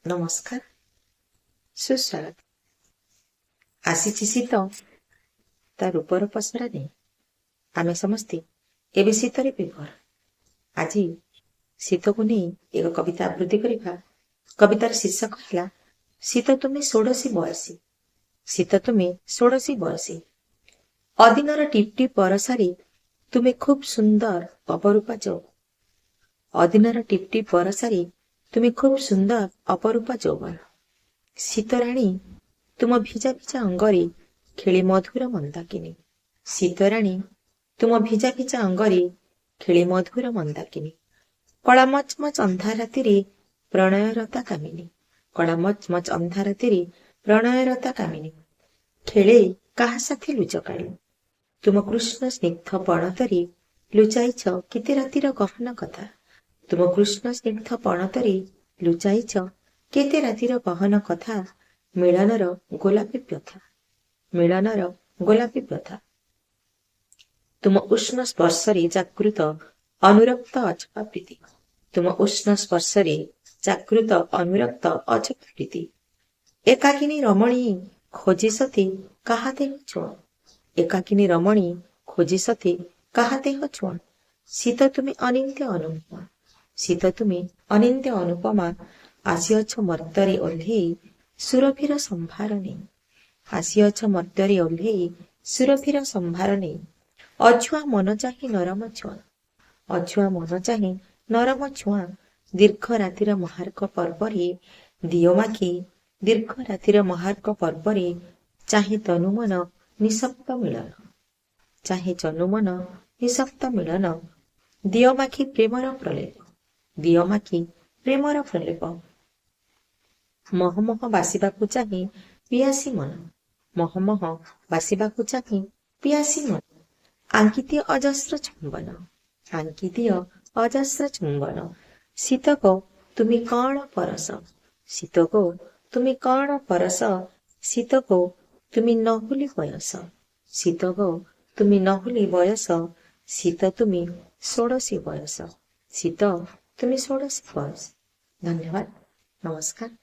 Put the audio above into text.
ନମସ୍କାର, ସୁସ୍ୱାଗତ। ଆସିଛି ଶୀତ, ତା ରୂପର ପସରା ନେଇ ଆମେ ସମସ୍ତେ ଏବେ ଶୀତରେ ବିଭୋର। ଆଜି ଶୀତକୁ ନେଇ ଏକ କବିତା ଆବୃତ୍ତି କରିବା। କବିତାର ଶୀର୍ଷକ ହେଲା ଶୀତ ତୁମେ ଷୋଡ଼ଶୀ ବୟସୀ। ଶୀତ ତୁମେ ଷୋଡ଼ଶୀ ବୟସୀ, ଅଦିନର ଟିପ୍ ଟିପ୍ ବରଷାରେ ତୁମେ ଖୁବ୍ ସୁନ୍ଦର ଅପରୂପା ଯୌବନ। ଅଦିନର ଟିପ୍ ଟିପ୍ ବରଷାରେ ତୁମେ ଖୁବ୍ ସୁନ୍ଦର ଅପରୂପା ଯୌବନ। ଶୀତରାଣୀ ତୁମ ଭିଜା ଭିଜା ଅଙ୍ଗରେ ଖେଳି ମଧୁର ମନ୍ଦାକିନୀ। ଶୀତରାଣୀ ତୁମ ଭିଜା ଭିଜା ଅଙ୍ଗରେ ଖେଳି ମଧୁର ମନ୍ଦାକିନୀ। କଳା ମଚ୍ ମଚ୍ ଅନ୍ଧାର ରାତିରେ ପ୍ରଣୟରତା କାମିନୀ। କଳା ମଚ୍ ମଚ୍ ଅନ୍ଧାର ରାତିରେ ପ୍ରଣୟରତା କାମିନୀ। ଖେଳେ କାହା ସାଥେ ଲୁଚକାଳି। ତୁମ କୃଷ୍ଣ ସ୍ନିଗ୍ଧ ପଣତରେ ଲୁଚାଇଛ କେତେ ରାତିର ଗହନ କଥା। ତୁମ କୃଷ୍ଣ ସ୍ନିଗ୍ଧ ପଣତରେ ଲୁଚାଇଛ କେତେ ରାତିର ଗହନ କଥା। ମିଳନର ଗୋଲାପୀ ବ୍ୟଥା, ମିଳନର ଗୋଲାପୀ ବ୍ୟଥା। ତୁମ ଉଷ୍ଣ ସ୍ପର୍ଶରେ ଜାଗୃତ ଅନୁରକ୍ତ ଅଛପା ପ୍ରୀତି। ତୁମ ଉଷ୍ଣ ସ୍ପର୍ଶରେ ଜାଗୃତ ଅନୁରକ୍ତ ଅଛପା ପ୍ରୀତି। ଏକାକିନୀ ରମଣୀ ଖୋଜି ସତେ କାହା ଦେହ ଛୁଅଁ। ଏକାକିନୀ ରମଣୀ ଖୋଜି ସତେ କାହା ଦେହ ଛୁଅଁ। ଶୀତ ତୁମେ ଅନିନ୍ଦ୍ୟ ଅନୁପମା। ଶୀତ ତୁମେ ଅନିନ୍ଦ୍ୟ ଅନୁପମା। ଆସିଅଛ ମର୍ତ୍ତ୍ୟରେ ଓହ୍ଲେଇ ସୁରଭିର ସମ୍ଭାର ନେଇ। ଆସିଅଛ ମର୍ତ୍ତ୍ୟରେ ଓହ୍ଲେଇ ସୁରଭିର ସମ୍ଭାର ନେଇ। ଅଛୁଆଁ ମନ ଚାହିଁ ନରମ ଛୁଆଁ। ଅଛୁଆଁ ମନ ଚାହିଁ ନରମ ଛୁଆଁ। ଦୀର୍ଘ ରାତିର ମହାର୍ଘ ପର୍ବରେ ଦିଅ ମାଖି। ଦୀର୍ଘ ରାତିର ମହାର୍ଘ ପର୍ବରେ ଚାହେଁ ତନୁମନ ନିଃଶବ୍ଦ ମିଳନ। ଚାହେଁ ତନୁମନ ନିଃଶବ୍ଦ ମିଳନ। ଦିଅ ମାଖି ପ୍ରେମର ପ୍ରଲେପ। ଦିଅ ମାଖି ପ୍ରେମର ପ୍ରଲେପ। ମହମହ ବାସିବାକୁ ଚାହେଁ ପିଆସୀ ମନ। ମହମହ ବାସିବାକୁ ଚାହେଁ ପିଆସୀ ମନ। ଆଙ୍କିଦିଅ ଅଜସ୍ର ଚୁମ୍ବନ। ଆଙ୍କିଦିଅ ଅଜସ୍ର ଚୁମ୍ବନ। ଶୀତକ ତୁମେ କଣ ପରଶ। ଶୀତକ ତୁମେ କଣ ପରଶ। ଶୀତକ ତୁମେ ନହୁଲି ବୟସ। ଶୀତକ ତୁମେ ନହୁଲି ବୟସ। ଶୀତ ତୁମେ ଷୋଡ଼ଶୀ ବୟସ। ଶୀତ ତୁମେ ଷୋଡ଼ଶୀ ବୟସ। ଧନ୍ୟବାଦ, ନମସ୍କାର।